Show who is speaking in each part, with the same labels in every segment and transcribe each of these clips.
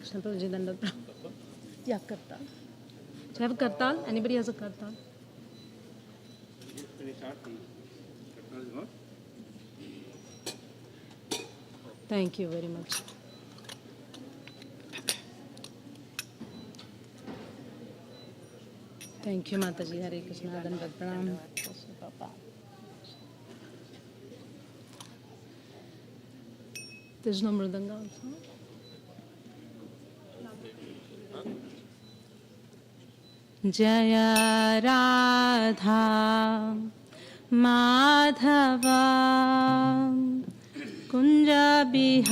Speaker 1: Krishna Prabhuji, Dandavat Pranam. Yeah, Kartal. Do you have a Kartal? Anybody has a Kartal? Thank you very much. Thank you, Mataji. Hare Krishna, Dandavat Pranam. There's no Mridanga also? Jaya Radha Madhava Kunja Bihari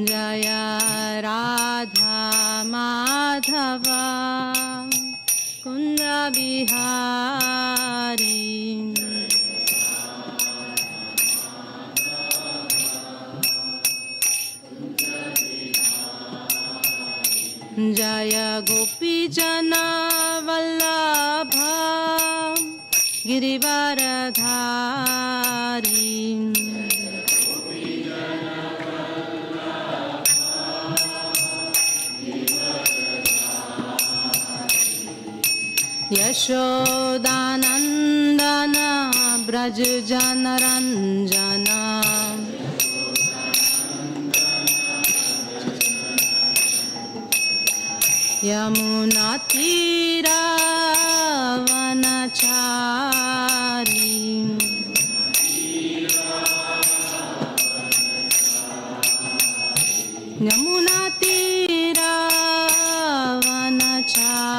Speaker 1: Jaya Radha Madhava Kunja Bihari Jaya Gopi Jana Vallabha Girivaradhari Yashodanandana Braj Janaranjana Yamuna Tira Vanachari Yamuna Tira Vanachari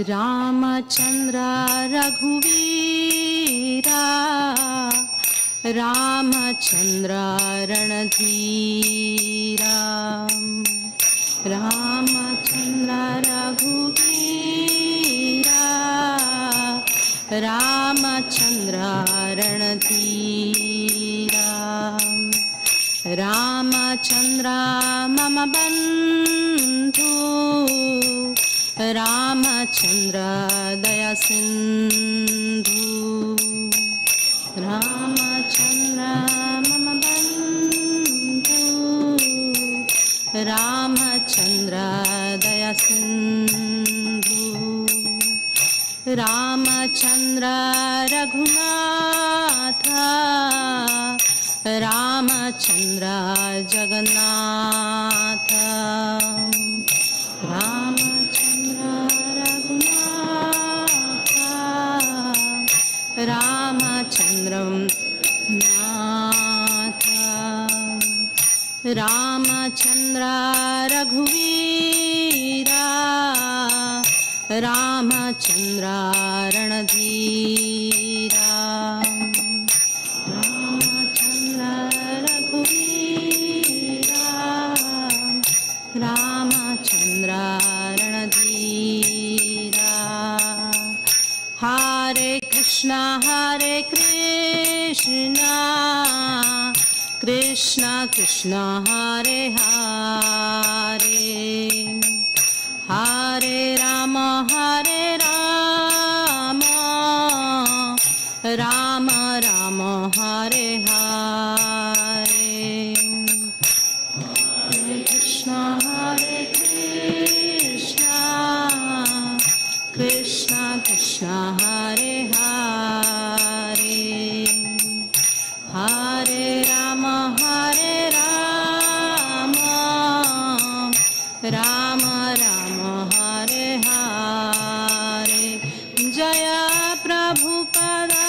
Speaker 1: Ramachandra Raghuvira Ramachandra Ranadhira Ramachandra Raghuvira Ramachandra Ranadhira Ramachandra Mama Bandhu Ramachandra Daya Sindhu Ramachandra Mama Bandhu Ramachandra Daya Sindhu Ramachandra Raghunatha Ramachandra Jagannatha Ramachandra Raghunatha Ramachandram Natha Ramachandra Raghuvira Ramachandra Ranadhira Ramachandra Raghuvira Ramachandra Ranadhira Hare Krishna Krishna Krishna Hare Hare Hare Rama Rama Rama Hare Hare Hare Krishna Krishna Krishna Hare Hare Hare Rama Rama Rama Hare Hare Jaya Prabhupada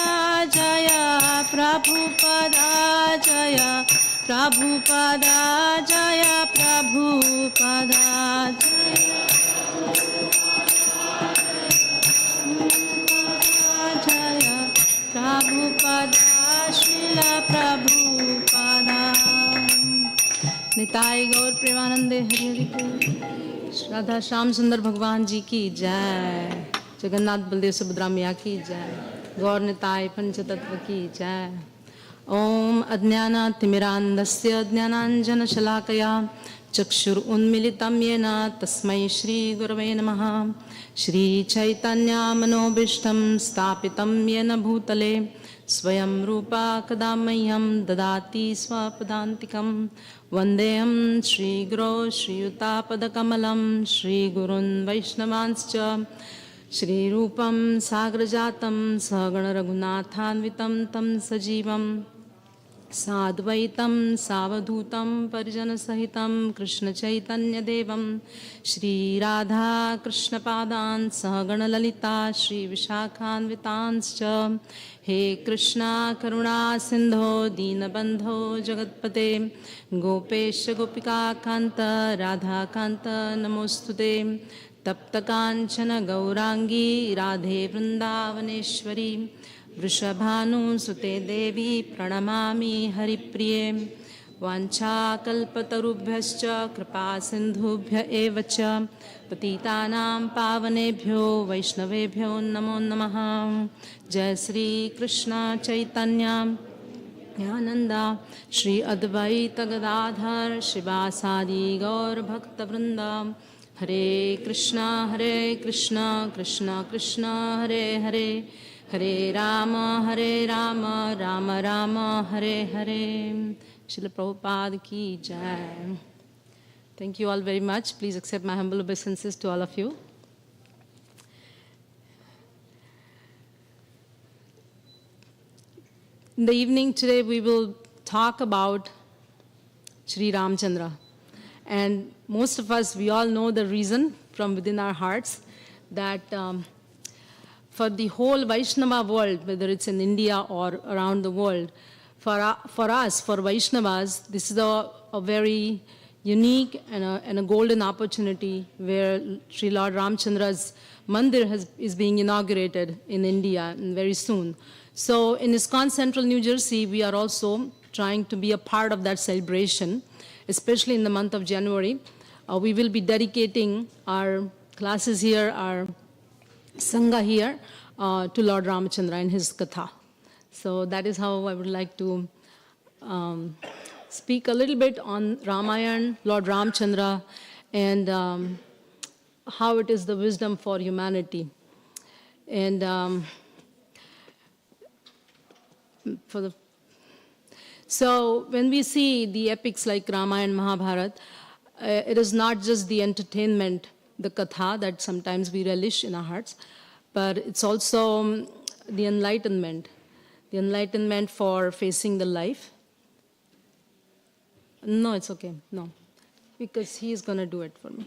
Speaker 1: Jaya Prabhupada Jaya Prabhupada Jaya Prabhupada Jaya Jaya Prabhupada Srila Prabhupada Nitai गौर प्रेमानंदे हरि हरि बोल। राधा श्याम सुंदर भगवान जी की जय। जगन्नाथ बलदेव सुभद्रा मैया की जय। गौर निताई पंच तत्व की जय। ॐ अज्ञानातिमिरान्धस्य ज्ञानाञ्जनशलाकया चक्षुरुन्मिलितं येन तस्मै श्रीगुरवे नमः। श्रीचैतन्यमनोभीष्टं स्थापितं येन भूतले स्वयं रूपा कदा मह्यं ददाति स्वपदान्तिकं। वन्देऽहं श्रीगुरो श्रीयुतापदकमलं श्रीगुरुन् वैष्णवांश्च श्रीरूपं साग्रजातं सहगणरघुनाथान्वितं तं सजीवं साद्वैतं सावधूतं परिजनसहितं कृष्णचैतन्यदेवं श्रीराधाकृष्णपादान् सहगणललिता श्रीविशाखान्वितांश्च। हे कृष्णा करुणा सिन्धो दीनबन्धो जगत्पते गोपेश गोपिकान्त राधाकान्त नमोऽस्तुते। तप्तकाञ्चन गौराङ्गी राधे वृन्दावनेश्वरी वृषभानुसुते देवी प्रणमामि हरिप्रिये। वाञ्छाकल्पतरुभ्यश्च कृपासिन्धुभ्य एव च पतितानां पावनेभ्यो वैष्णवेभ्यो नमो नमः। जय श्री कृष्ण चैतन्य नित्यानन्द श्री अद्वैत गदाधर शिवासादि गौरभक्तवृन्द। हरे कृष्णा कृष्णा कृष्णा हरे हरे, हरे Ram Ram Ram Hare Hare. Srila Prabhupada ki jai. Thank you all very much. Please accept my humble obeisances to all of you. In the evening today, we will talk about Sri Ramchandra. And most of us, we all know the reason from within our hearts that for the whole Vaishnava world, whether it's in India or around the world, for us, for Vaishnavas, this is a very unique and a golden opportunity where Sri Lord Ramchandra's mandir is being inaugurated in India very soon. So in ISKCON Central New Jersey, we are also trying to be a part of that celebration, especially in the month of January. We will be dedicating our classes here, our Sangha here, to Lord Ramchandra and his Katha. So that is how I would like to speak a little bit on Ramayana, Lord Ramchandra, and how it is the wisdom for humanity. And so when we see the epics like Ramayana, Mahabharata, it is not just the entertainment, the Katha that sometimes we relish in our hearts, but it's also the enlightenment for facing the life. No, it's okay. No, because he is going to do it for me.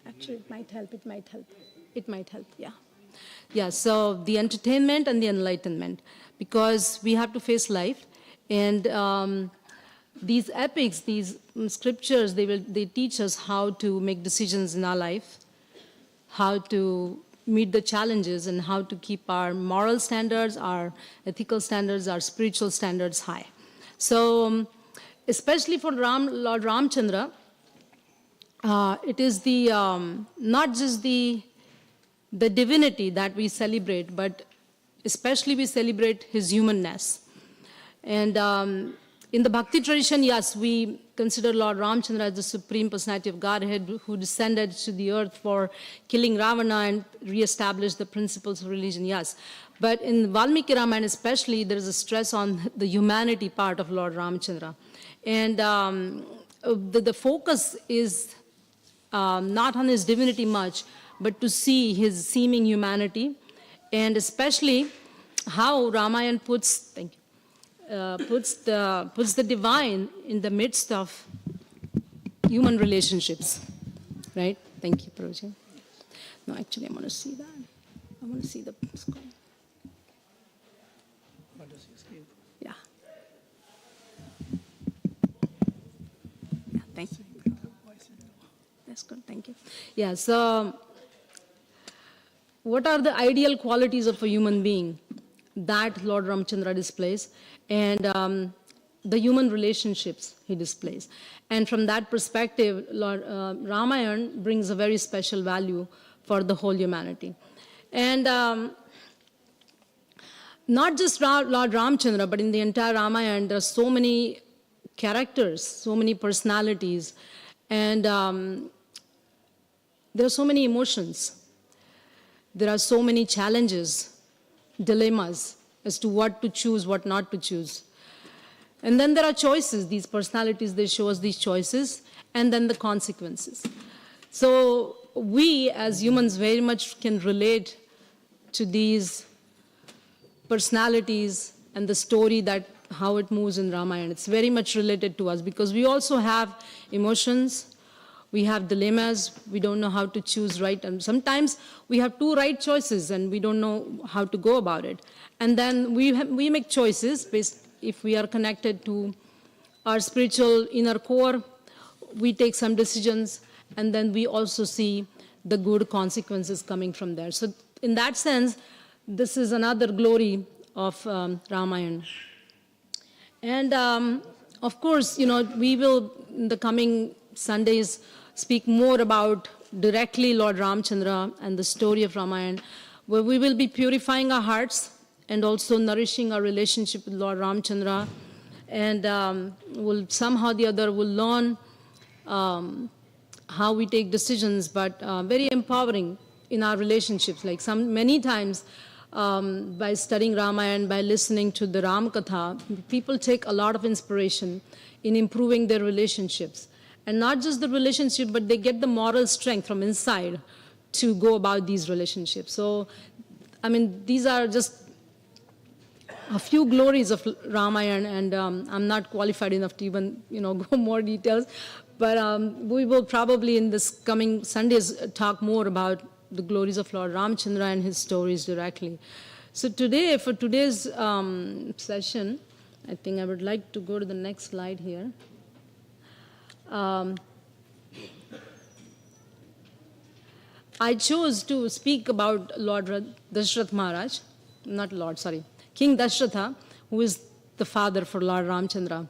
Speaker 1: Actually, it might help. Yeah. Yeah, so the entertainment and the enlightenment, because we have to face life. And these epics, these scriptures, they teach us how to make decisions in our life, how to meet the challenges, and how to keep our moral standards, our ethical standards, our spiritual standards high. So especially for Lord Ramchandra, it is the not just the divinity that we celebrate, but especially we celebrate his humanness. And in the Bhakti tradition, yes, we consider Lord Ramchandra as the Supreme Personality of Godhead who descended to the earth for killing Ravana and re-established the principles of religion, yes. But in Valmiki Ramayana especially, there is a stress on the humanity part of Lord Ramchandra. And the focus is not on his divinity much, but to see his seeming humanity, and especially how Ramayana puts the divine in the midst of human relationships, right? Thank you, Prabhuji. No, actually, I want to see that. I want to see the screen. Yeah. Yeah, thank you. That's good, thank you. Yeah, so what are the ideal qualities of a human being that Lord Ramchandra displays, and the human relationships he displays. And from that perspective, Lord Ramayana brings a very special value for the whole humanity. And not just Lord Ramchandra, but in the entire Ramayana, there are so many characters, so many personalities, and there are so many emotions. There are so many challenges, dilemmas as to what to choose, what not to choose. And then there are choices. These personalities, they show us these choices, and then the consequences. So we as humans very much can relate to these personalities and the story that how it moves in Ramayana. It's very much related to us because we also have emotions, we have dilemmas, we don't know how to choose right, and sometimes we have two right choices and we don't know how to go about it. And then we make choices based, if we are connected to our spiritual inner core, we take some decisions, and then we also see the good consequences coming from there. So in that sense, this is another glory of Ramayana. And of course, we will, in the coming Sundays, speak more about directly Lord Ramchandra and the story of Ramayana, where we will be purifying our hearts and also nourishing our relationship with Lord Ramchandra. And we'll somehow or the other will learn how we take decisions, but very empowering in our relationships. Like many times, by studying Ramayana, by listening to the Ram Katha, people take a lot of inspiration in improving their relationships. And not just the relationship, but they get the moral strength from inside to go about these relationships. So, I mean, these are just a few glories of Ramayana, and I'm not qualified enough to even, go more details. But we will probably in this coming Sundays talk more about the glories of Lord Ramchandra and his stories directly. So today, for today's session, I think I would like to go to the next slide here. I chose to speak about Lord Dashrath Maharaj, King Dashratha, who is the father for Lord Ramchandra.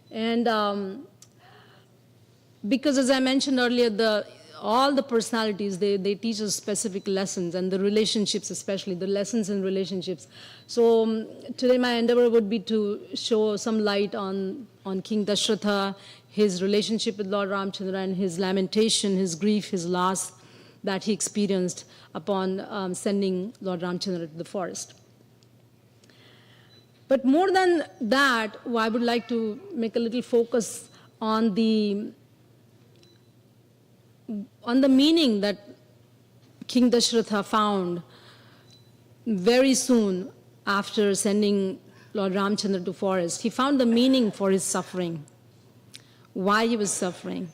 Speaker 1: And because as I mentioned earlier, all the personalities, they teach us specific lessons, and the relationships especially, the lessons in relationships. So today my endeavor would be to show some light on King Dashratha, his relationship with Lord Ramchandra, and his lamentation, his grief, his loss that he experienced upon sending Lord Ramchandra to the forest. But more than that, I would like to make a little focus on the meaning that King Dashratha found very soon after sending Lord Ramchandra to forest. He found the meaning for his suffering, why he was suffering.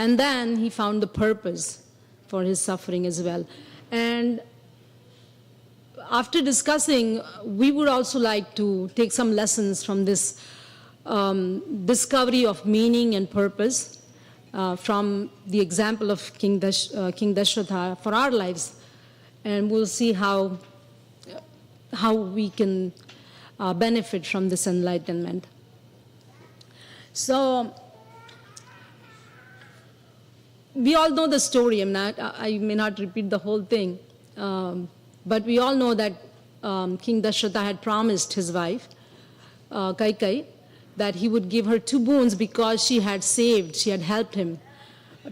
Speaker 1: And then he found the purpose for his suffering as well. And after discussing, we would also like to take some lessons from this discovery of meaning and purpose from the example of King Dashratha for our lives. And we'll see how we can benefit from this enlightenment. So, we all know the story. I may not repeat the whole thing, but we all know that King Dashratha had promised his wife, Kaikai, that he would give her 2 boons because she had helped him,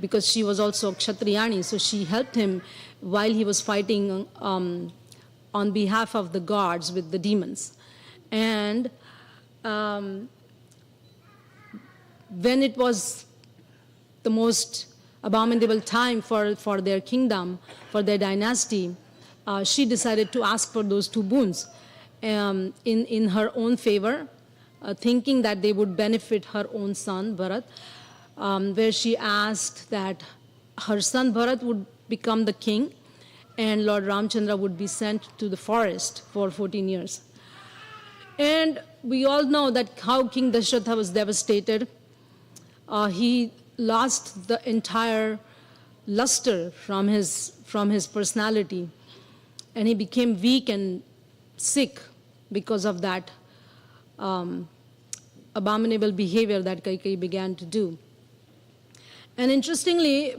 Speaker 1: because she was also Kshatriyani, so she helped him while he was fighting on behalf of the gods with the demons. And when it was the most abominable time for their kingdom, for their dynasty, she decided to ask for those 2 boons in her own favor, thinking that they would benefit her own son, Bharat, where she asked that her son Bharat would become the king and Lord Ramchandra would be sent to the forest for 14 years. And we all know that how King Dashratha was devastated. He lost the entire luster from his personality, and he became weak and sick because of that abominable behavior that Kaikai began to do. And interestingly,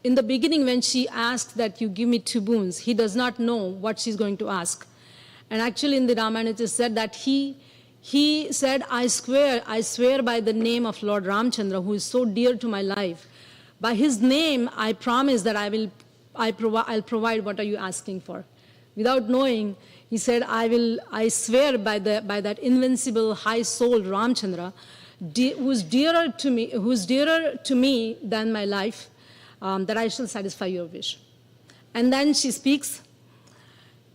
Speaker 1: in the beginning when she asked that you give me 2 boons, he does not know what she's going to ask. And actually in the Ramayana it is said that he said, I swear by the name of Lord Ramchandra, who is so dear to my life. By his name, I promise that I'll provide what are you asking for. Without knowing, he said, I swear by that invincible high soul Ramchandra, who's dearer to me than my life, that I shall satisfy your wish. And then she speaks,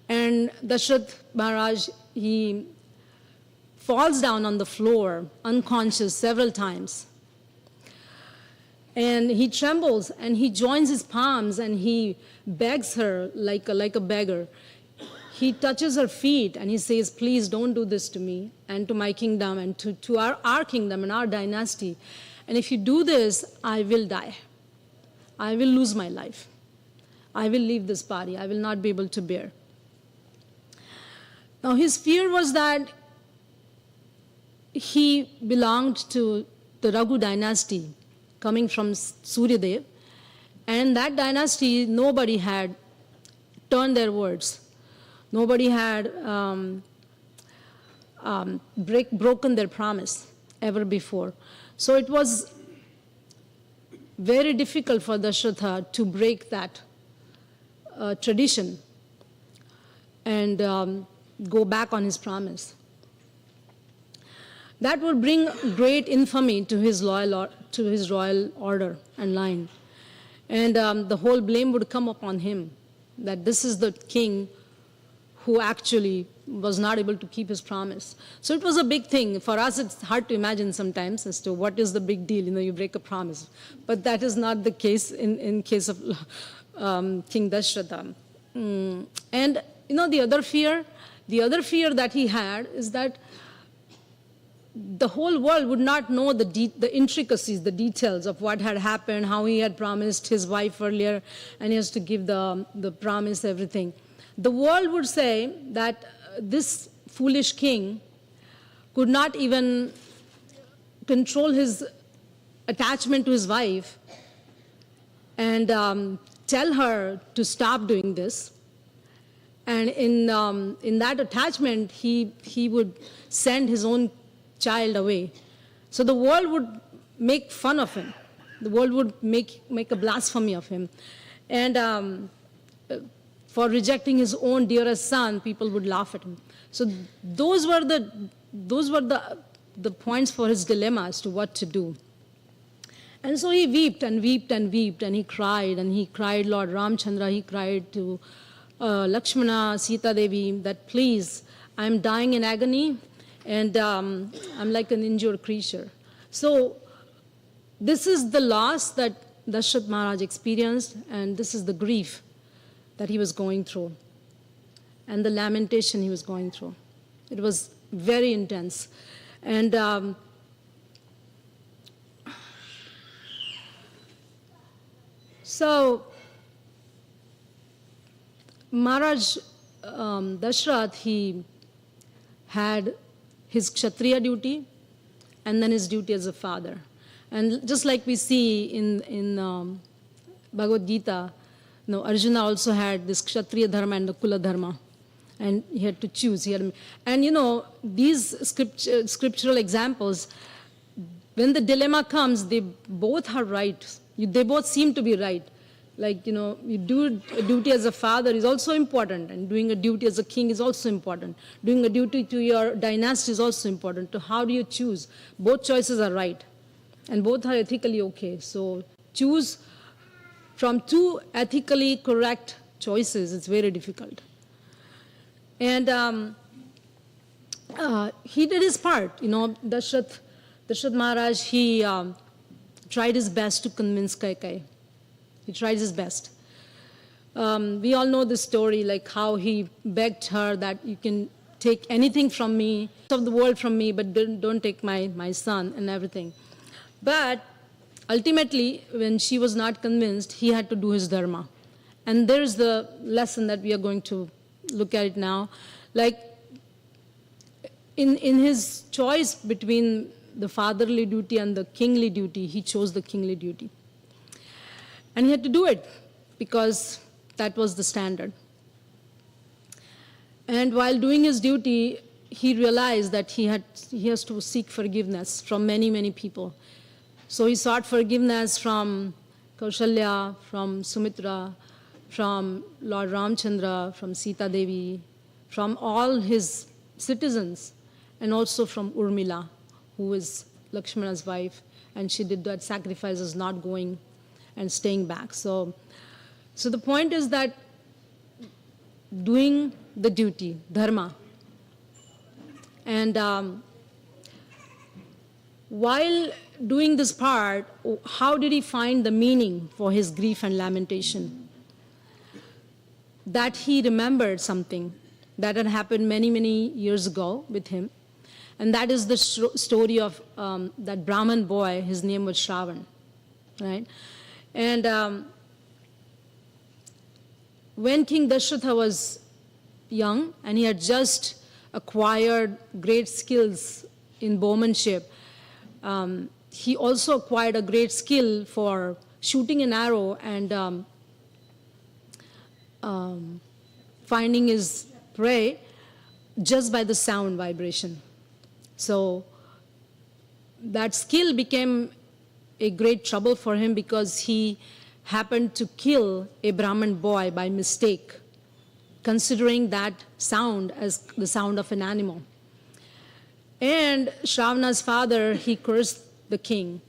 Speaker 1: and Dashrath Maharaj, he falls down on the floor, unconscious several times. And he trembles, and he joins his palms, and he begs her like a beggar. He touches her feet, and he says, please don't do this to me and to my kingdom and to our kingdom and our dynasty. And if you do this, I will die. I will lose my life. I will leave this body. I will not be able to bear. Now, his fear was that he belonged to the Raghu dynasty coming from Suryadev, and in that dynasty, nobody had turned their words. Nobody had broken their promise ever before. So it was very difficult for Dashratha to break that tradition and go back on his promise. That would bring great infamy to his royal order and line. And the whole blame would come upon him, that this is the king who actually was not able to keep his promise. So it was a big thing. For us, it's hard to imagine sometimes as to what is the big deal, you break a promise. But that is not the case in case of King Dashratha. And, the other fear that he had is that the whole world would not know the intricacies, the details of what had happened, how he had promised his wife earlier, and he has to give the promise, everything. The world would say that this foolish king could not even control his attachment to his wife and tell her to stop doing this. And in that attachment, he would send his own child away. So the world would make fun of him. The world would make a blasphemy of him. And for rejecting his own dearest son, people would laugh at him. So those were the points for his dilemma as to what to do. And so he wept and wept and wept, and he cried Lord Ramchandra, he cried to Lakshmana, Sita Devi, that please, I'm dying in agony, and I'm like an injured creature. So this is the loss that Dashrath Maharaj experienced, and this is the grief that he was going through, and the lamentation he was going through. It was very intense. And so Maharaj Dashrath, he had his Kshatriya duty and then his duty as a father. And just like we see in Bhagavad Gita, Arjuna also had this Kshatriya dharma and the Kula dharma, and he had to choose. And these scriptural examples, when the dilemma comes, they both are right. They both seem to be right. Like, you do a duty as a father is also important, and doing a duty as a king is also important. Doing a duty to your dynasty is also important. So how do you choose? Both choices are right, and both are ethically okay. So choose from two ethically correct choices. It's very difficult. And he did his part. Dashrath Maharaj, he tried his best to convince Kaikeyi. He tried his best. We all know the story, like how he begged her that you can take anything from me, of the world from me, but don't take my son and everything. But ultimately, when she was not convinced, he had to do his dharma. And there's the lesson that we are going to look at it now. Like, in his choice between the fatherly duty and the kingly duty, he chose the kingly duty. And he had to do it because that was the standard. And while doing his duty, he realized that he has to seek forgiveness from many, many people. So he sought forgiveness from Kaushalya, from Sumitra, from Lord Ramchandra, from Sita Devi, from all his citizens, and also from Urmila, who is Lakshmana's wife, and she did that sacrifice as not going and staying back. So the point is that doing the duty, dharma, and while doing this part, how did he find the meaning for his grief and lamentation? That he remembered something that had happened many, many years ago with him. And that is the story of that Brahmin boy. His name was Shravan, right? And when King Dashratha was young and he had just acquired great skills in bowmanship, he also acquired a great skill for shooting an arrow and finding his prey just by the sound vibration. So that skill became a great trouble for him because he happened to kill a Brahmin boy by mistake, considering that sound as the sound of an animal. And Shravana's father, he cursed the king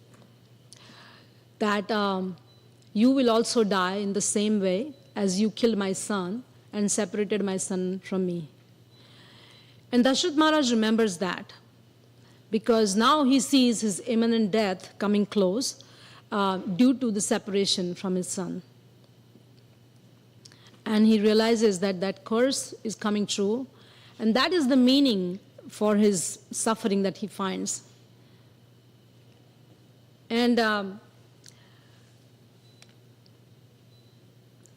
Speaker 1: that you will also die in the same way as you killed my son and separated my son from me. And Dashrath Maharaj remembers that, because now he sees his imminent death coming close due to the separation from his son. And he realizes that that curse is coming true, and that is the meaning for his suffering that he finds. And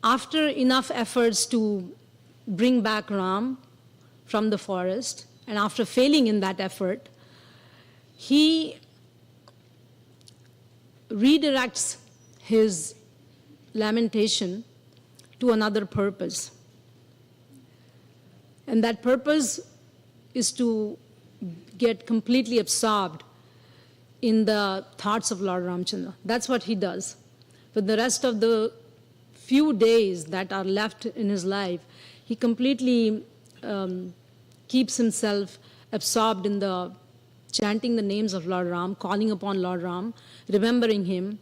Speaker 1: after enough efforts to bring back Ram from the forest, and after failing in that effort, he redirects his lamentation to another purpose. And that purpose is to get completely absorbed in the thoughts of Lord Ramchandra. That's what he does. For the rest of the few days that are left in his life, he completely keeps himself absorbed in the chanting the names of Lord Ram, calling upon Lord Ram, remembering him.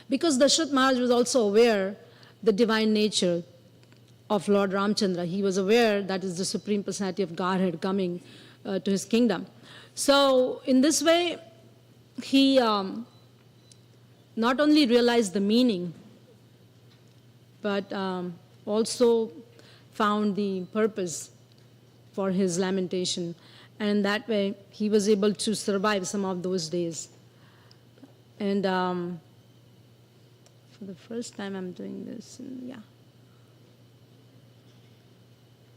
Speaker 1: Because Dashrath Maharaj was also aware the divine nature of Lord Ramchandra. He was aware that is the Supreme Personality of Godhead coming to his kingdom. So in this way, he not only realized the meaning, but also found the purpose for his lamentation. And in that way, he was able to survive some of those days. And for the first time I'm doing this, and yeah.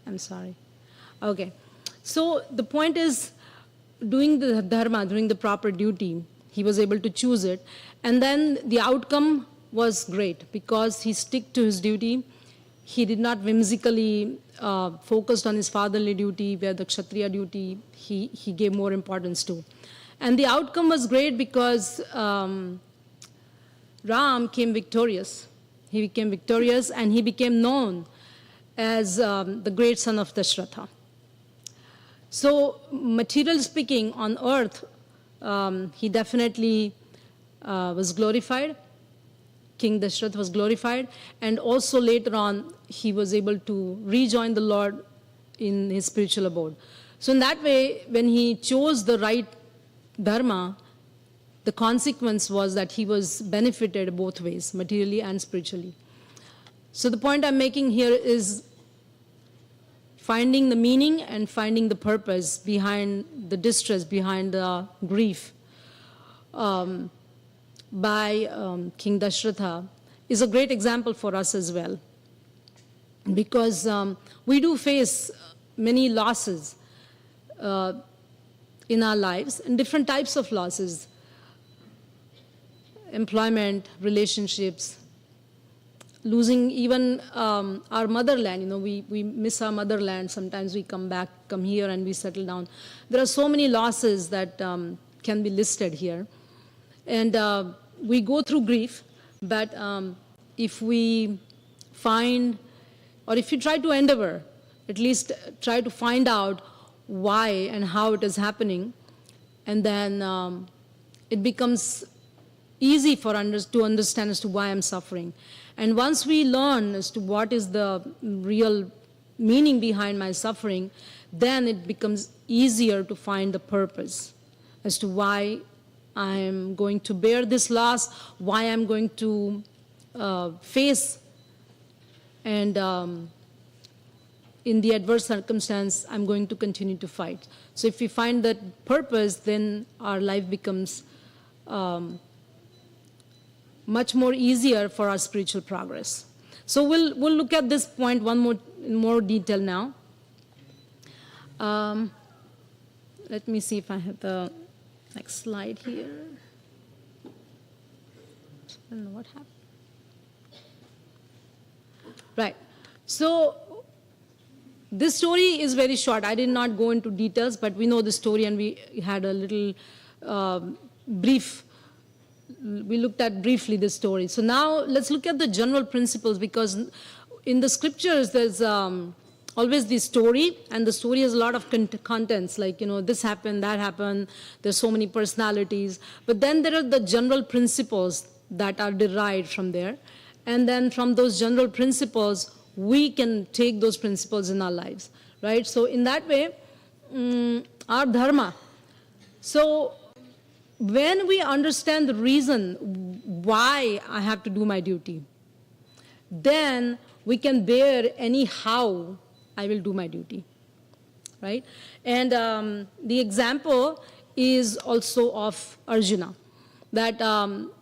Speaker 1: I'm sorry. Okay. So the point is, doing the dharma, doing the proper duty, he was able to choose it. And then the outcome was great because he stuck to his duty. He did not whimsically focused on his fatherly duty, where the Kshatriya duty he gave more importance to. And the outcome was great because Ram came victorious. He became victorious and he became known as the great son of Dashratha. So, material speaking, on earth, he definitely was glorified. King Dashrath was glorified, and also later on, he was able to rejoin the Lord in his spiritual abode. So in that way, when he chose the right dharma, the consequence was that he was benefited both ways, materially and spiritually. So the point I'm making here is finding the meaning and finding the purpose behind the distress, behind the grief by King Dashratha is a great example for us as well. Because we do face many losses in our lives, and different types of losses. Employment, relationships, losing even our motherland. We miss our motherland. Sometimes we come here and we settle down. There are so many losses that can be listed here. And we go through grief, but if we find, or if you try to endeavor, at least try to find out why and how it is happening, and then it becomes easy for to understand as to why I'm suffering. And once we learn as to what is the real meaning behind my suffering, then it becomes easier to find the purpose as to why I'm going to bear this loss, why I'm going to face, and in the adverse circumstance, I'm going to continue to fight. So if we find that purpose, then our life becomes much more easier for our spiritual progress. So we'll look at this point in more detail now. Let me see if I have the next slide here. I don't know what happened. Right. So this story is very short. I did not go into details, but we know the story, and we had a little brief. We looked at briefly the story. So now let's look at the general principles, because in the scriptures there's always the story, and the story has a lot of contents, like, this happened, that happened, there's so many personalities. But then there are the general principles that are derived from there. And then from those general principles, we can take those principles in our lives, right? So in that way, our dharma. So when we understand the reason why I have to do my duty, then we can bear any how I will do my duty, right? And the example is also of Arjuna, that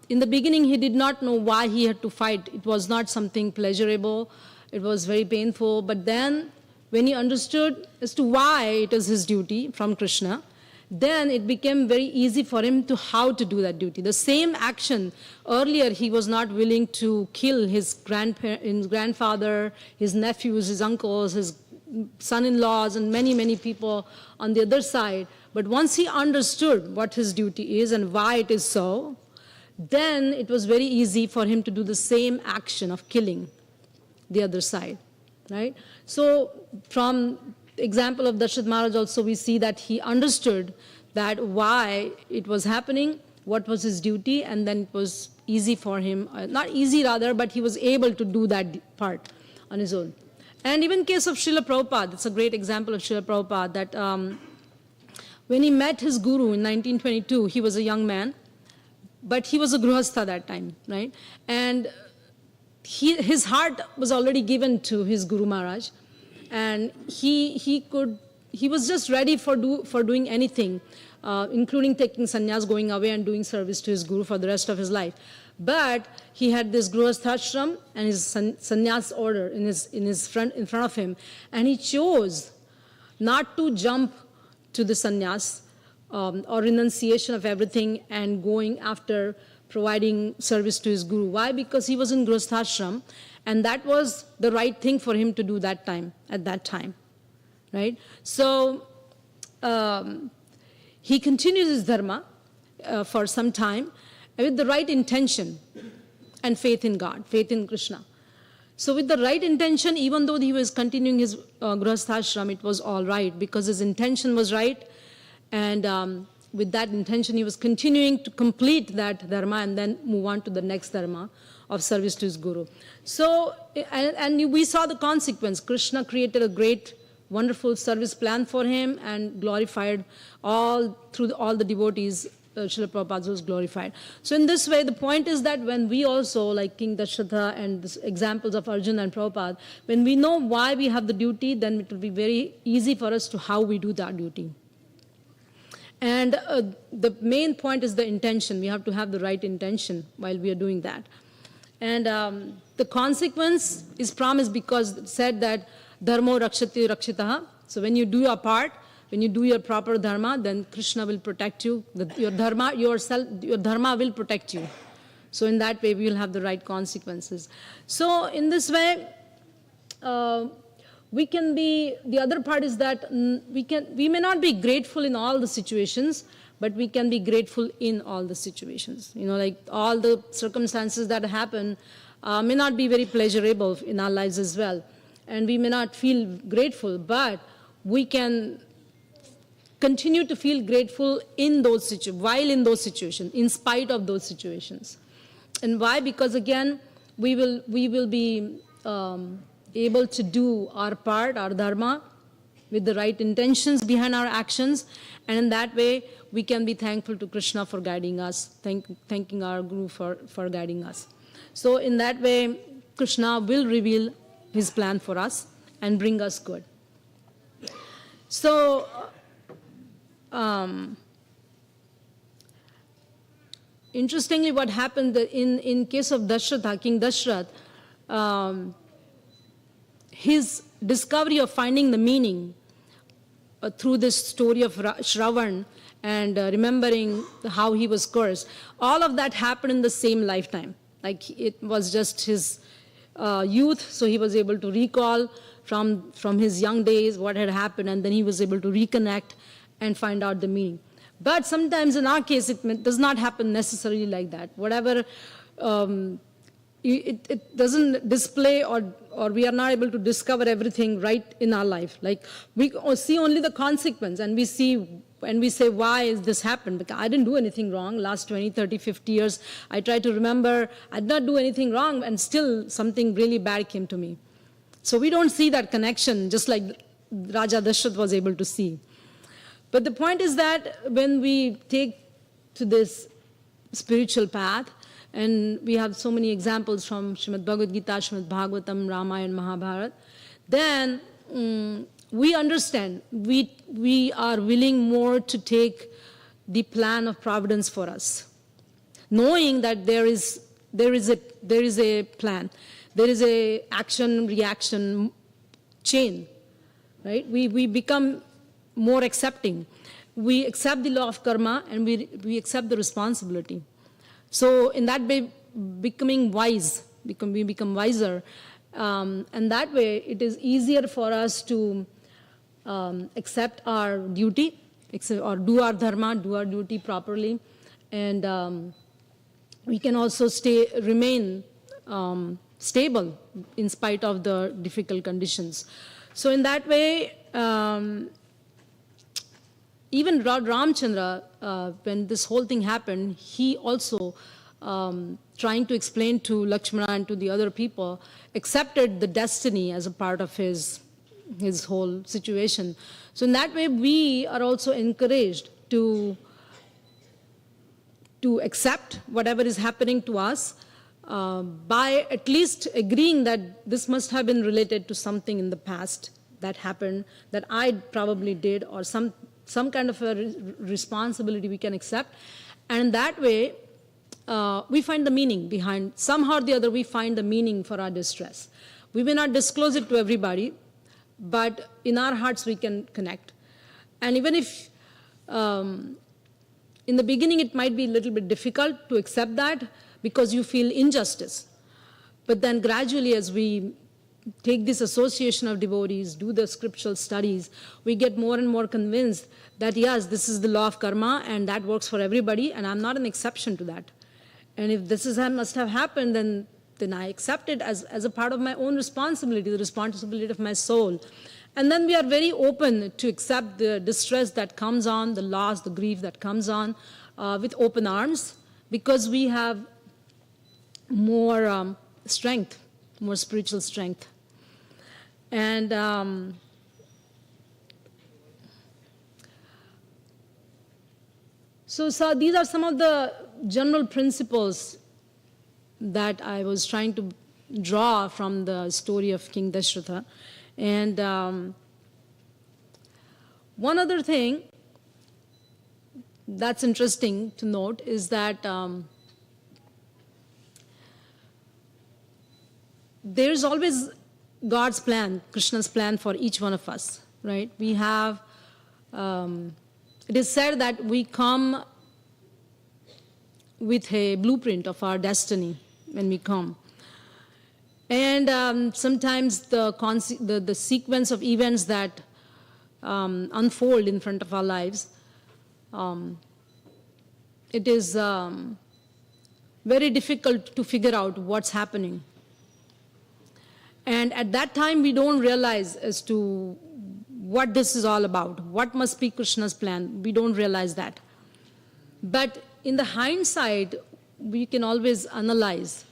Speaker 1: in the beginning he did not know why he had to fight. It was not something pleasurable. It was very painful. But then when he understood as to why it is his duty from Krishna, then it became very easy for him to how to do that duty. The same action, earlier he was not willing to kill his grandfather, his nephews, his uncles, his son-in-laws, and many, many people on the other side. But once he understood what his duty is and why it is so, then it was very easy for him to do the same action of killing the other side, right? So from the example of Dasharatha Maharaj also, we see that he understood that why it was happening, what was his duty, and then it was easy for him, not easy rather, but he was able to do that part on his own. And even in case of Srila Prabhupada, it's a great example of Srila Prabhupada, that when he met his guru in 1922, he was a young man, but he was a grihastha that time, right? And his heart was already given to his Guru Maharaj, and he was just ready for doing anything, including taking sannyas, going away and doing service to his Guru for the rest of his life. But he had this grihasthashram and his sannyas order in front of him, and he chose not to jump to the sannyas or renunciation of everything and going after providing service to his Guru. Why? Because he was in grihasthashram, and that was the right thing for him to do at that time, right? So he continues his dharma for some time with the right intention and faith in God, faith in Krishna. So with the right intention, even though he was continuing his grihasthashram, it was all right because his intention was right, and with that intention, he was continuing to complete that dharma and then move on to the next dharma of service to his Guru. So, and we saw the consequence. Krishna created a great, wonderful service plan for him and glorified through all the devotees. Srila Prabhupada was glorified. So in this way, the point is that when we also, like King Dasharatha and the examples of Arjuna and Prabhupada, when we know why we have the duty, then it will be very easy for us to how we do that duty. And the main point is the intention. We have to have the right intention while we are doing that. And the consequence is promised because it said that dharmo rakshati rakshitaha. So when you do your part, when you do your proper dharma, then Krishna will protect you. Your dharma will protect you. So in that way, we will have the right consequences. So in this way, we can be, the other part is that we may not be grateful in all the situations, but we can be grateful in all the situations. Like all the circumstances that happen may not be very pleasurable in our lives as well. And we may not feel grateful, but we can continue to feel grateful in those while in those situations, in spite of those situations. And why? Because again, we will be able to do our part, our dharma, with the right intentions behind our actions, and in that way, we can be thankful to Krishna for guiding us, thanking our Guru for guiding us. So in that way, Krishna will reveal his plan for us and bring us good. So, interestingly, what happened in case of Dashratha, King Dashrath, his discovery of finding the meaning through this story of Shravan and remembering how he was cursed, all of that happened in the same lifetime. Like it was just his youth, so he was able to recall from his young days what had happened, and then he was able to reconnect and find out the meaning. But sometimes in our case, it does not happen necessarily like that. Whatever, it doesn't display or we are not able to discover everything right in our life. Like we see only the consequence, and we say, why is this happened? Because I didn't do anything wrong. Last 20, 30, 50 years, I try to remember I did not do anything wrong, and still something really bad came to me. So we don't see that connection, just like Raja Dashrath was able to see. But the point is that when we take to this spiritual path, and we have so many examples from Srimad Bhagavad Gita, Srimad Bhagavatam, Ramayana, Mahabharata, then we understand, we are willing more to take the plan of providence for us, knowing that there is a plan, there is a action-reaction chain, right? We become more accepting. We accept the law of karma, and we accept the responsibility. So in that way, becoming wise, we become wiser, and that way it is easier for us to accept our duty, or do our dharma, do our duty properly, and we can also remain stable in spite of the difficult conditions. So in that way, even Lord Ramchandra, when this whole thing happened, he also, trying to explain to Lakshmana and to the other people, accepted the destiny as a part of his whole situation. So in that way, we are also encouraged to accept whatever is happening to us, by at least agreeing that this must have been related to something in the past that happened, that I probably did, or some kind of a responsibility we can accept. And that way, we find the meaning behind, somehow or the other, we find the meaning for our distress. We may not disclose it to everybody, but in our hearts we can connect. And even if in the beginning it might be a little bit difficult to accept that because you feel injustice, but then gradually as we take this association of devotees, do the scriptural studies, we get more and more convinced that yes, this is the law of karma and that works for everybody, and I'm not an exception to that. And if this must have happened, then I accept it as a part of my own responsibility, the responsibility of my soul. And then we are very open to accept the distress that comes on, the loss, the grief that comes on, with open arms, because we have more strength, more spiritual strength. And so these are some of the general principles that I was trying to draw from the story of King Dashratha. And one other thing that's interesting to note is that there's always God's plan, Krishna's plan for each one of us, right? We have, it is said that we come with a blueprint of our destiny when we come. And sometimes the sequence of events that unfold in front of our lives, it is very difficult to figure out what's happening. And at that time, we don't realize as to what this is all about, what must be Krishna's plan. We don't realize that. But in the hindsight, we can always analyze.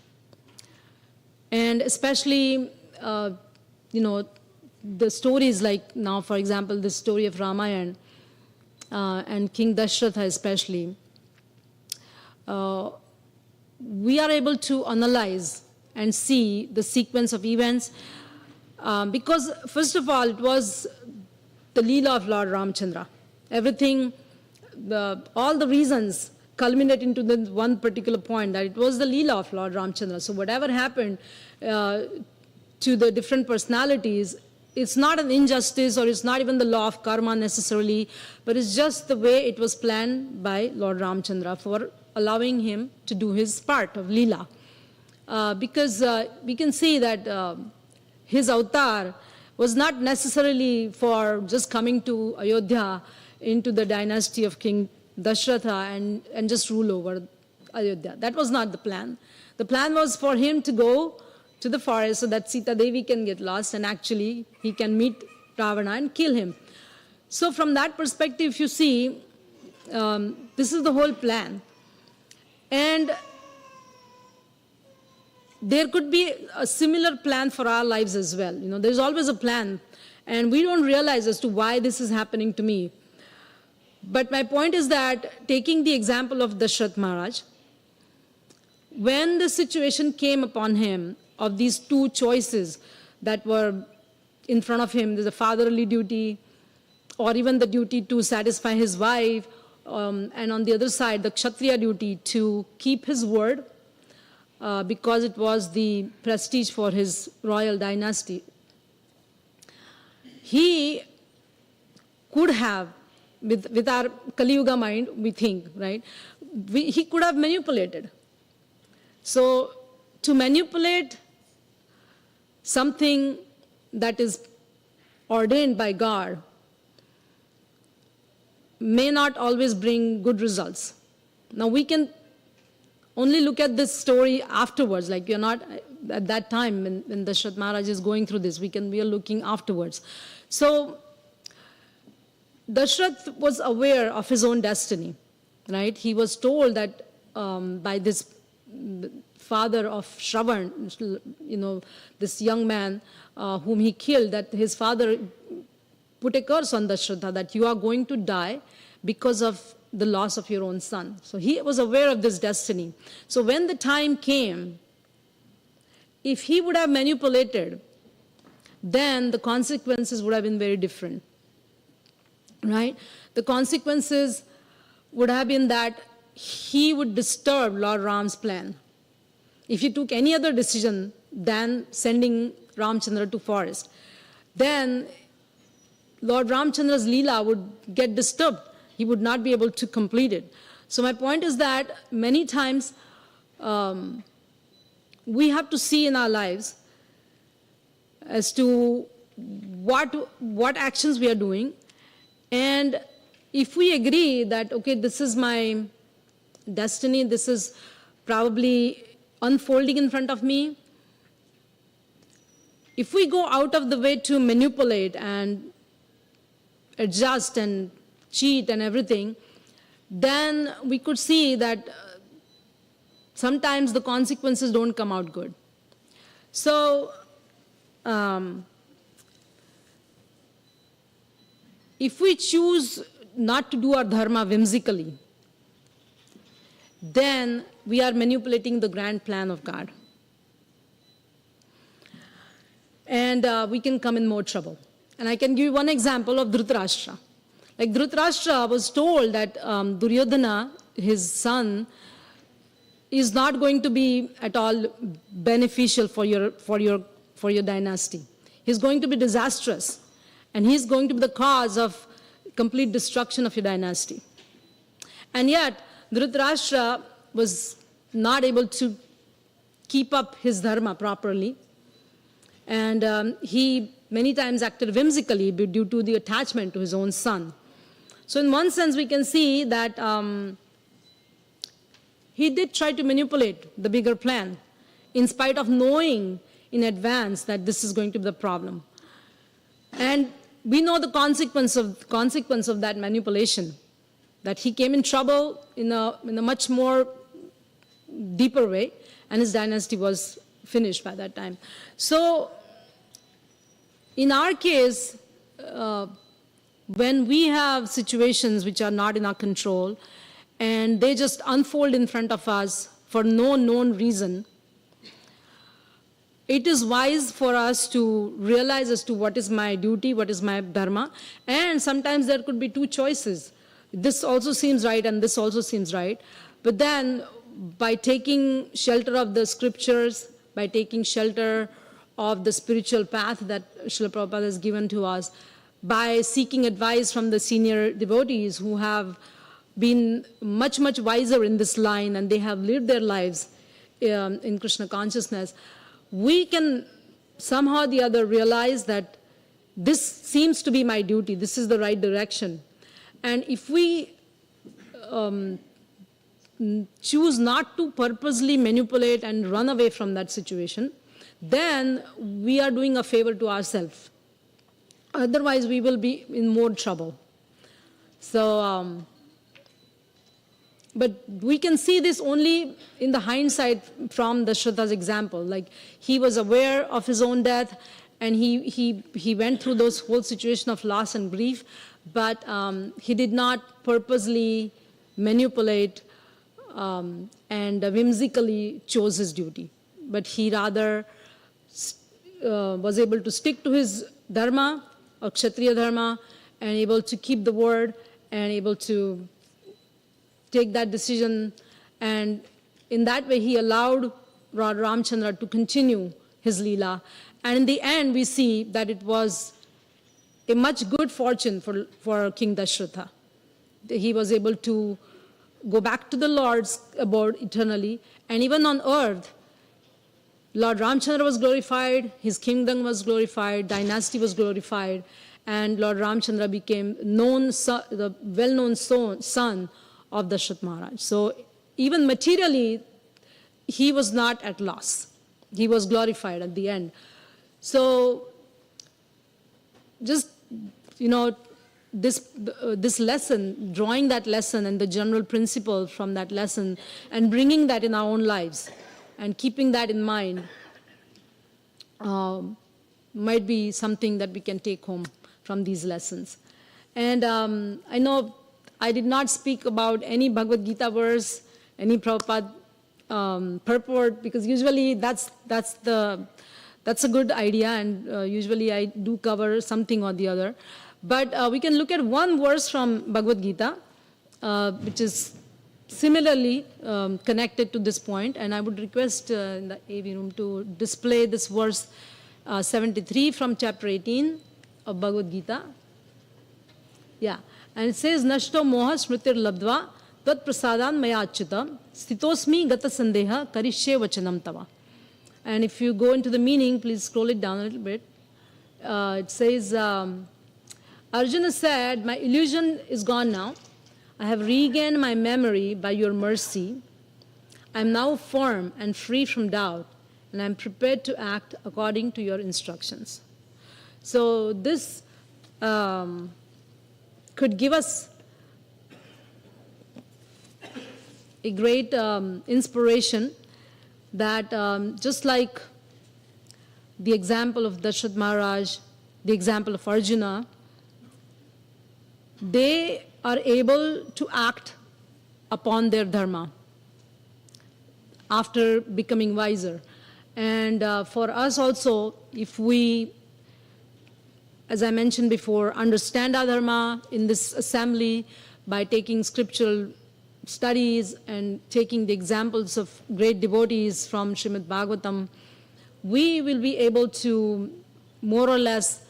Speaker 1: And especially, the stories like now, for example, the story of Ramayana and King Dashratha especially, we are able to analyze and see the sequence of events because, first of all, it was the Leela of Lord Ramchandra. Everything, all the reasons culminate into the one particular point, that it was the Leela of Lord Ramchandra. So whatever happened to the different personalities, it's not an injustice or it's not even the law of karma necessarily, but it's just the way it was planned by Lord Ramchandra for allowing him to do his part of Leela. Because we can see that his avatar was not necessarily for just coming to Ayodhya into the dynasty of King Dashratha and just rule over Ayodhya. That was not the plan. The plan was for him to go to the forest so that Sita Devi can get lost and actually he can meet Ravana and kill him. So from that perspective, you see, this is the whole plan. And there could be a similar plan for our lives as well. There's always a plan, and we don't realize as to why this is happening to me. But my point is that, taking the example of Dashrath Maharaj, when the situation came upon him of these two choices that were in front of him, there's a fatherly duty, or even the duty to satisfy his wife, and on the other side, the Kshatriya duty to keep his word, because it was the prestige for his royal dynasty. He could have, with our Kali Yuga mind, we think, right? He could have manipulated. So to manipulate something that is ordained by God may not always bring good results. Now we can only look at this story afterwards, like you're not at that time when Dashrath Maharaj is going through this, we are looking afterwards. So Dashrath was aware of his own destiny, right? He was told that by this father of Shravan, this young man whom he killed, that his father put a curse on Dashratha that you are going to die because of the loss of your own son. So he was aware of this destiny. So when the time came, if he would have manipulated, then the consequences would have been very different, right? The consequences would have been that he would disturb Lord Ram's plan. If he took any other decision than sending Ramchandra to forest, then Lord Ramchandra's Leela would get disturbed. He would not be able to complete it. So my point is that many times we have to see in our lives as to what actions we are doing. And if we agree that, okay, this is my destiny, this is probably unfolding in front of me, if we go out of the way to manipulate and adjust and cheat and everything, then we could see that sometimes the consequences don't come out good. So if we choose not to do our dharma whimsically, then we are manipulating the grand plan of God. And we can come in more trouble. And I can give you one example of Dhritarashtra. Like Dhritarashtra was told that Duryodhana, his son, is not going to be at all beneficial for your dynasty. He's going to be disastrous, and he's going to be the cause of complete destruction of your dynasty. And yet, Dhritarashtra was not able to keep up his dharma properly. And he many times acted whimsically due to the attachment to his own son. So in one sense, we can see that he did try to manipulate the bigger plan, in spite of knowing in advance that this is going to be the problem. And we know the consequence of that manipulation, that he came in trouble in a much more deeper way, and his dynasty was finished by that time. So in our case, when we have situations which are not in our control, and they just unfold in front of us for no known reason, it is wise for us to realize as to what is my duty, what is my dharma, and sometimes there could be two choices. This also seems right and this also seems right. But then by taking shelter of the scriptures, by taking shelter of the spiritual path that Srila Prabhupada has given to us, by seeking advice from the senior devotees who have been much, much wiser in this line and they have lived their lives in Krishna consciousness, we can somehow or the other realize that this seems to be my duty, this is the right direction. And if we choose not to purposely manipulate and run away from that situation, then we are doing a favor to ourselves. Otherwise, we will be in more trouble. So, but we can see this only in the hindsight from Dashratha's example. Like, he was aware of his own death, and he went through those whole situation of loss and grief, but he did not purposely manipulate and whimsically chose his duty. But he rather was able to stick to his dharma, or Kshatriya dharma, and able to keep the word, and able to take that decision. And in that way, he allowed Lord Ramchandra to continue his Leela. And in the end, we see that it was a much good fortune for King Dashratha. He was able to go back to the Lord's abode eternally, and even on earth, Lord Ramchandra was glorified, his kingdom was glorified, dynasty was glorified, and Lord Ramchandra became the well-known son of Dashrath Maharaj. So even materially, he was not at loss. He was glorified at the end. So just, this lesson, drawing that lesson and the general principle from that lesson and bringing that in our own lives and keeping that in mind might be something that we can take home from these lessons. And I know I did not speak about any Bhagavad Gita verse, any Prabhupada purport, because usually that's a good idea, and usually I do cover something or the other. But we can look at one verse from Bhagavad Gita, which is similarly connected to this point, and I would request in the AV room to display this verse 73 from chapter 18 of Bhagavad Gita. Yeah, and it says, Nashto moha smritir labdva tat prasadan maya achyutam stitosmi gata sandeha karishye vachanam tava. And if you go into the meaning, please scroll it down a little bit. It says, Arjuna said, my illusion is gone now. I have regained my memory by your mercy. I am now firm and free from doubt, and I am prepared to act according to your instructions. So this could give us a great inspiration that just like the example of Dashrath Maharaj, the example of Arjuna, they are able to act upon their dharma after becoming wiser. And for us also, if we, as I mentioned before, understand our dharma in this assembly by taking scriptural studies and taking the examples of great devotees from Srimad Bhagavatam, we will be able to more or less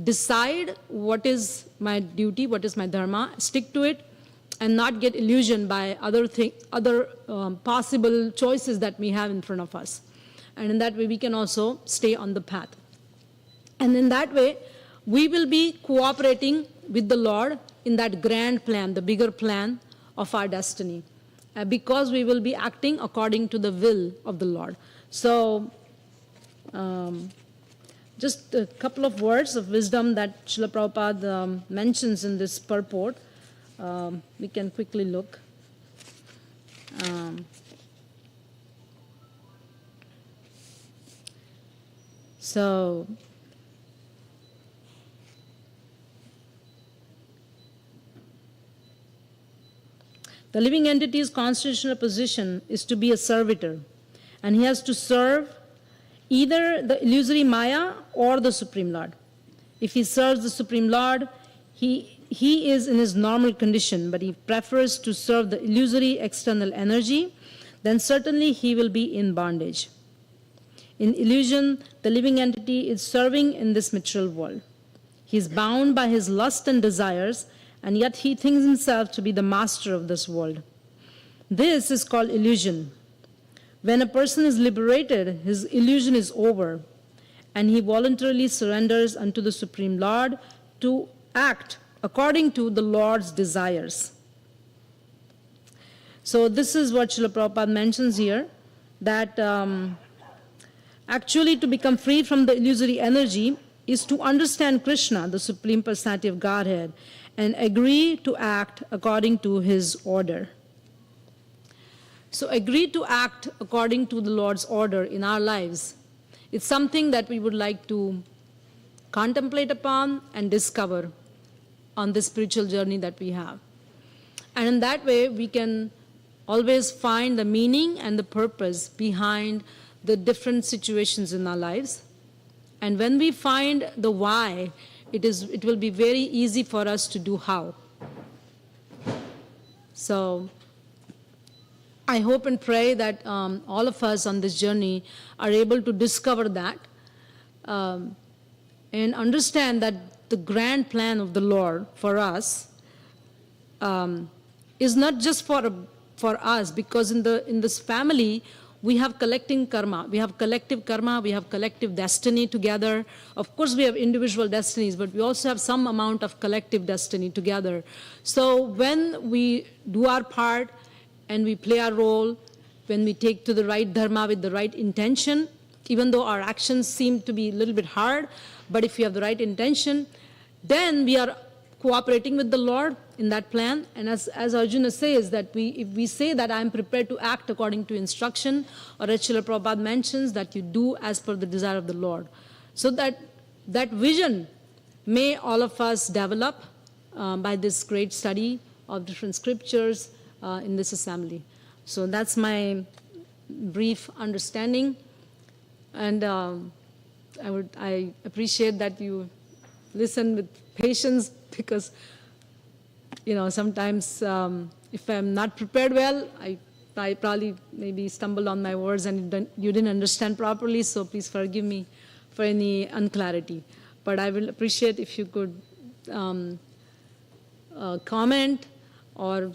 Speaker 1: decide what is my duty, what is my dharma, stick to it, and not get illusioned by other possible choices that we have in front of us. And in that way, we can also stay on the path. And in that way, we will be cooperating with the Lord in that grand plan, the bigger plan of our destiny, because we will be acting according to the will of the Lord. So, just a couple of words of wisdom that Srila Prabhupada mentions in this purport. We can quickly look. So, the living entity's constitutional position is to be a servitor, and he has to serve either the illusory Maya or the Supreme Lord. If he serves the Supreme Lord, he is in his normal condition, but he prefers to serve the illusory external energy, then certainly he will be in bondage. In illusion, the living entity is serving in this material world. He is bound by his lust and desires, and yet he thinks himself to be the master of this world. This is called illusion. When a person is liberated, his illusion is over, and he voluntarily surrenders unto the Supreme Lord to act according to the Lord's desires. So this is what Srila Prabhupada mentions here, that actually to become free from the illusory energy is to understand Krishna, the Supreme Personality of Godhead, and agree to act according to his order. So agree to act according to the Lord's order in our lives. It's something that we would like to contemplate upon and discover on this spiritual journey that we have. And in that way, we can always find the meaning and the purpose behind the different situations in our lives. And when we find the why, it will be very easy for us to do how. So I hope and pray that all of us on this journey are able to discover that and understand that the grand plan of the Lord for us is not just for us, because in this family we have collective karma, we have collective destiny together. Of course, we have individual destinies, but we also have some amount of collective destiny together. So when we do our part and we play our role, when we take to the right dharma with the right intention, even though our actions seem to be a little bit hard, but if we have the right intention, then we are cooperating with the Lord in that plan. And as Arjuna says, that if we say that I am prepared to act according to instruction, or as Srila Prabhupada mentions, that you do as per the desire of the Lord. So that vision may all of us develop by this great study of different scriptures in this assembly. So that's my brief understanding. And I appreciate that you listen with patience, because sometimes if I'm not prepared well, I probably maybe stumbled on my words and you didn't understand properly, so please forgive me for any unclarity. But I will appreciate if you could comment or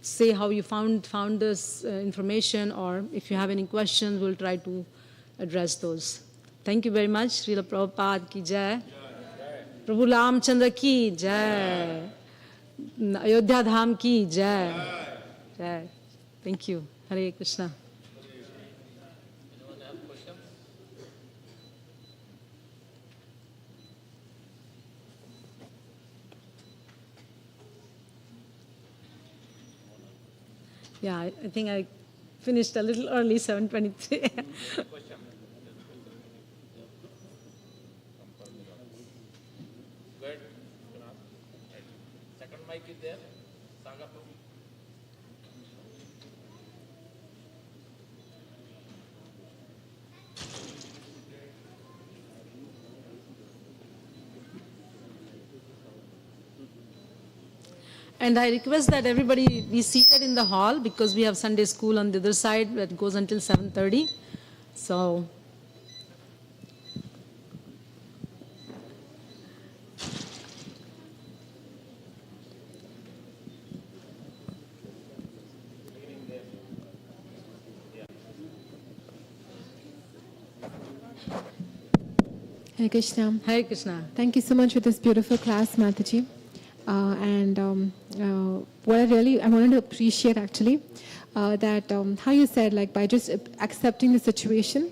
Speaker 1: say how you found this information, or if you have any questions, we'll try to address those. Thank you very much. Srila Prabhupada ki jai. Prabhu Ramchandra ki jai. Ayodhya Dham ki jai. Jai. Thank you. Hare Krishna.
Speaker 2: Anyone have questions?
Speaker 1: Yeah, I think I finished a little early, 7:23.
Speaker 2: Question. Go ahead. You can ask. Second mic is there. Saga Prabhu.
Speaker 1: And I request that everybody be seated in the hall, because we have Sunday school on the other side that goes until 7:30. So
Speaker 3: Hare Krishna.
Speaker 1: Hare Krishna.
Speaker 3: Thank you so much for this beautiful class, Mataji. What I wanted to appreciate actually, that how you said, like by just accepting the situation,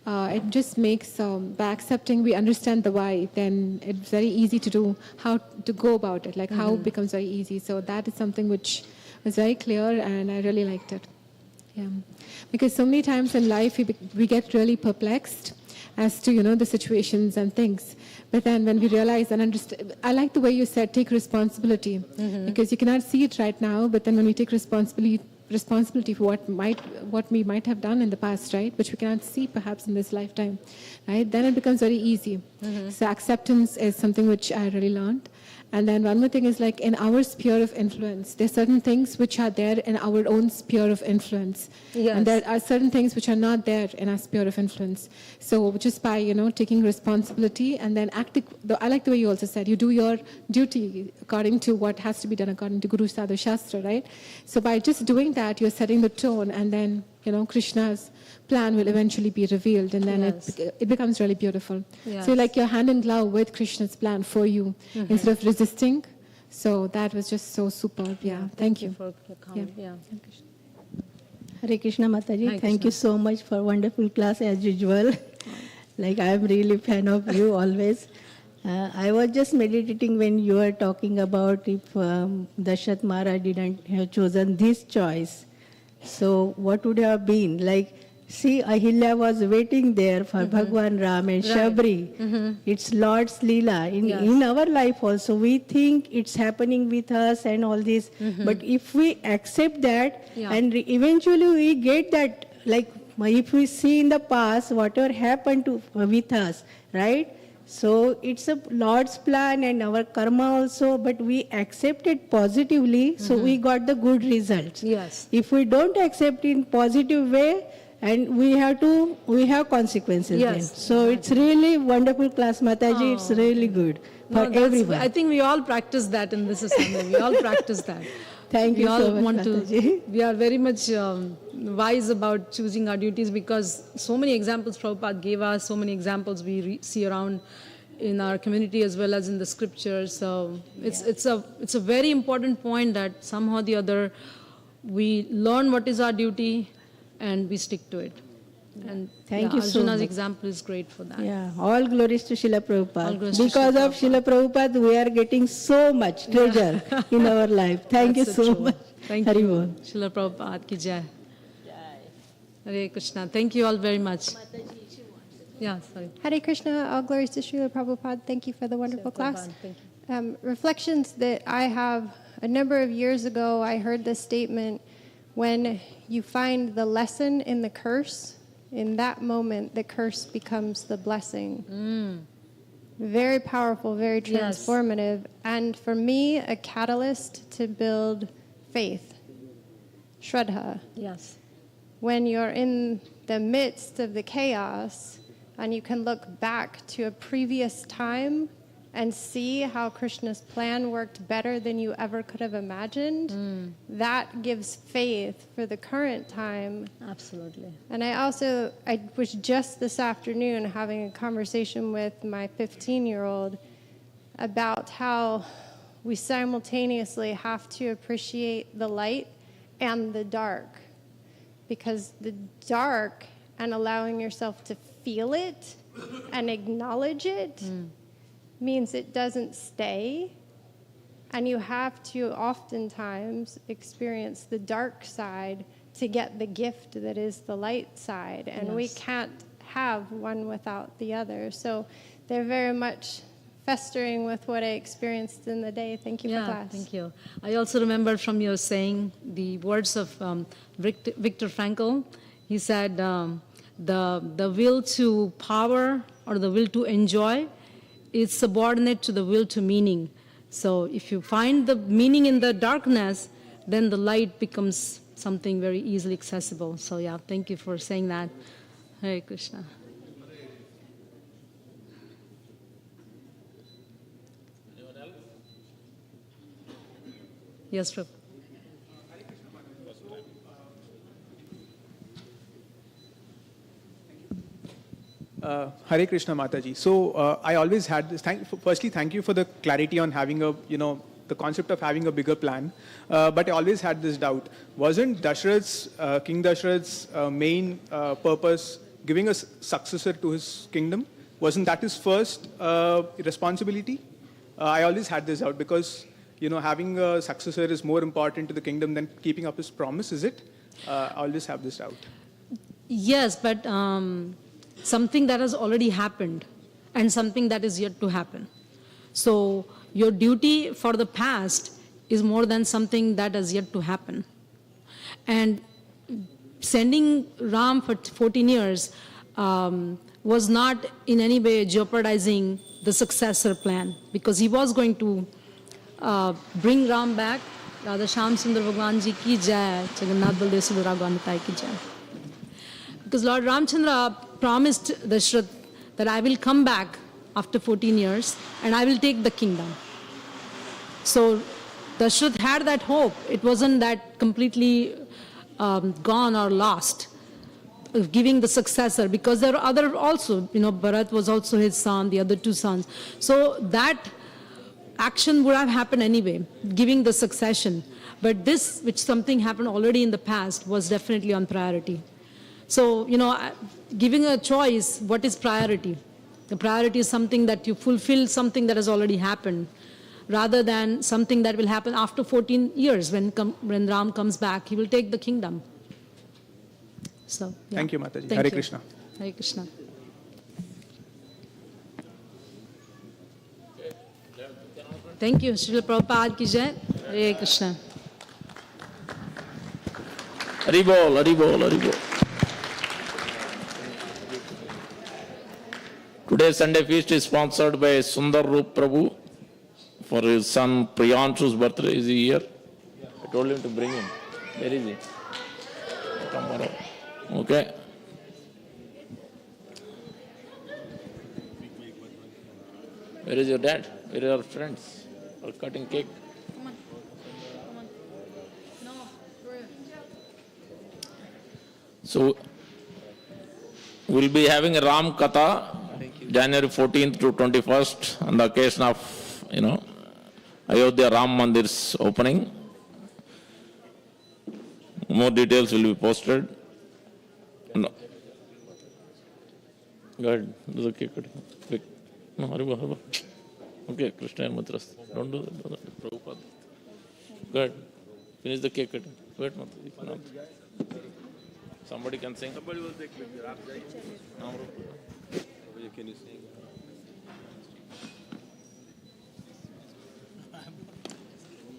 Speaker 3: it just makes, by accepting we understand the why, then it's very easy to do how to go about it, like how it becomes very easy. So that is something which was very clear and I really liked it. Yeah, because so many times in life we get really perplexed as to the situations and things, but then when we realize and understand, I like the way you said take responsibility, because you cannot see it right now, but then when we take responsibility for what we might have done in the past, right, which we cannot see perhaps in this lifetime, right, then it becomes very easy. So acceptance is something which I really learned. And then one more thing is, like, in our sphere of influence, there are certain things which are there in our own sphere of influence.
Speaker 1: Yes.
Speaker 3: And there are certain things which are not there in our sphere of influence. So just by, taking responsibility and then acting, I like the way you also said, you do your duty according to what has to be done according to Guru Sadhu Shastra, right? So by just doing that, you're setting the tone, and then, Krishna's plan will eventually be revealed, and then
Speaker 1: Yes.
Speaker 3: it becomes really beautiful.
Speaker 1: Yes.
Speaker 3: So like you're hand in glove with Krishna's plan for you instead of resisting. So that was just so superb. Yeah, thank you.
Speaker 1: For your comment. Yeah.
Speaker 4: Hare Krishna Mataji,
Speaker 1: Hare
Speaker 4: thank
Speaker 1: Krishna.
Speaker 4: you so much for wonderful class as usual. Like I am really fan of you always. I was just meditating when you were talking about if Dashrath Maharaj didn't have chosen this choice. So what would have been? Like, see, Ahilya was waiting there for Bhagwan Ram and Shabri. It's Lord's Leela. In our life also, we think it's happening with us and all this. But if we accept that, and eventually we get that, like if we see in the past whatever happened to with us, right? So it's a Lord's plan and our karma also, but we accept it positively, so we got the good results.
Speaker 1: Yes.
Speaker 4: If we don't accept in positive way, and we have consequences then.
Speaker 1: Yes.
Speaker 4: So it's really wonderful class, Mataji. It's really good for
Speaker 1: No,
Speaker 4: everyone.
Speaker 1: I think we all practice that in this assembly. We all practice that.
Speaker 4: Thank
Speaker 1: We
Speaker 4: you
Speaker 1: all
Speaker 4: so much,
Speaker 1: want to.
Speaker 4: Mataji.
Speaker 1: We are very much wise about choosing our duties, because so many examples Prabhupada gave us, so many examples we see around in our community as well as in the scriptures. So it's a very important point that somehow or the other we learn what is our duty and we stick to it. And
Speaker 4: Thank you so
Speaker 1: Arjuna's
Speaker 4: much.
Speaker 1: example is great for that.
Speaker 4: Yeah, all glories to Srila
Speaker 1: All
Speaker 4: Prabhupada.
Speaker 1: glories to
Speaker 4: Because
Speaker 1: Srila
Speaker 4: of Srila Prabhupada, we are getting so much treasure in our life. Thank
Speaker 1: That's
Speaker 4: you so
Speaker 1: true.
Speaker 4: much.
Speaker 1: Thank
Speaker 4: Hari
Speaker 1: you.
Speaker 4: Bol.
Speaker 1: Srila Prabhupada ki jai. Hare Krishna. Thank you all very much. Yeah, sorry.
Speaker 5: Hare Krishna, all glories to Srila Prabhupada. Thank you for the wonderful class.
Speaker 1: Thank
Speaker 5: Reflections that I have, a number of years ago, I heard this statement: when you find the lesson in the curse, in that moment, the curse becomes the blessing. Very powerful, very
Speaker 1: Yes.
Speaker 5: transformative, and for me, a catalyst to build faith, Shraddha.
Speaker 1: Yes.
Speaker 5: When you're in the midst of the chaos and you can look back to a previous time and see how Krishna's plan worked better than you ever could have imagined, that gives faith for the current time.
Speaker 1: Absolutely.
Speaker 5: And I was just this afternoon having a conversation with my 15-year-old about how we simultaneously have to appreciate the light and the dark. Because the dark and allowing yourself to feel it and acknowledge it means it doesn't stay. And you have to oftentimes experience the dark side to get the gift that is the light side. And we
Speaker 1: Yes.
Speaker 5: can't have one without the other. So they're very much festering with what I experienced in the day. Thank you for class.
Speaker 1: Thank you. I also remember from your saying the words of Viktor Frankl. He said, the will to power or the will to enjoy is subordinate to the will to meaning. So if you find the meaning in the darkness, then the light becomes something very easily accessible. So yeah, thank you for saying that. Hare Krishna.
Speaker 2: Anyone else?
Speaker 1: Yes, Prabhu.
Speaker 6: Hare Krishna Mataji. So I always had this. Firstly, thank you for the clarity on having a, the concept of having a bigger plan. But I always had this doubt. Wasn't Dasharath's, King Dasharath's main purpose giving a successor to his kingdom? Wasn't that his first responsibility? I always had this doubt because, having a successor is more important to the kingdom than keeping up his promise, is it? I always have this doubt.
Speaker 1: Yes, but something that has already happened and something that is yet to happen. So your duty for the past is more than something that has yet to happen. And sending Ram for 14 years was not in any way jeopardizing the successor plan, because he was going to bring Ram back. Radha Shyam Sundar Bhagwan Ji ki jai, Jagannath Baldev Subhadra Gaunatai ki jai. Because Lord Ramchandra promised Dashrath that I will come back after 14 years and I will take the kingdom. So Dashrath had that hope. It wasn't that completely gone or lost, giving the successor, because there are other also, Bharat was also his son, the other two sons. So that action would have happened anyway, giving the succession. But this, which something happened already in the past, was definitely on priority. So, giving a choice, what is priority? The priority is something that you fulfill something that has already happened, rather than something that will happen after 14 years when Ram comes back. He will take the kingdom. So, yeah.
Speaker 6: Thank you, Mataji.
Speaker 1: Thank
Speaker 6: Hare
Speaker 1: you.
Speaker 6: Krishna.
Speaker 1: Hare Krishna. Thank you. Srila Prabhupada ki jai. Hare Krishna.
Speaker 2: Haribol, Haribol, Haribol. Today's Sunday feast is sponsored by Sundar Roop Prabhu for his son Priyanshu's birthday. Is he here? I told him to bring him. Where is he? Tomorrow. Okay. Where is your dad? Where are your friends? Are cutting cake?
Speaker 1: Come on. No,
Speaker 2: So, we'll be having a Ram Katha, January 14th to 21st, on the occasion of, Ayodhya Ram Mandir's opening. More details will be posted. No. Go ahead, do the cake cutting. Quick. No, hurry. Okay, Krishna and Matras. Don't do that. Prabhupada. Go ahead. Finish the cake cutting. Wait, Mataji. Somebody can sing. Somebody will take picture. Can you sing?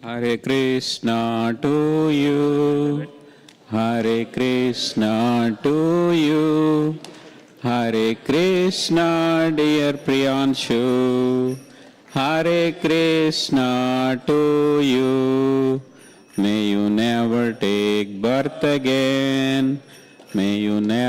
Speaker 7: Hare Krishna to you, Hare Krishna to you, Hare Krishna dear Priyanshu, Hare Krishna to you. May you never take birth again, may you never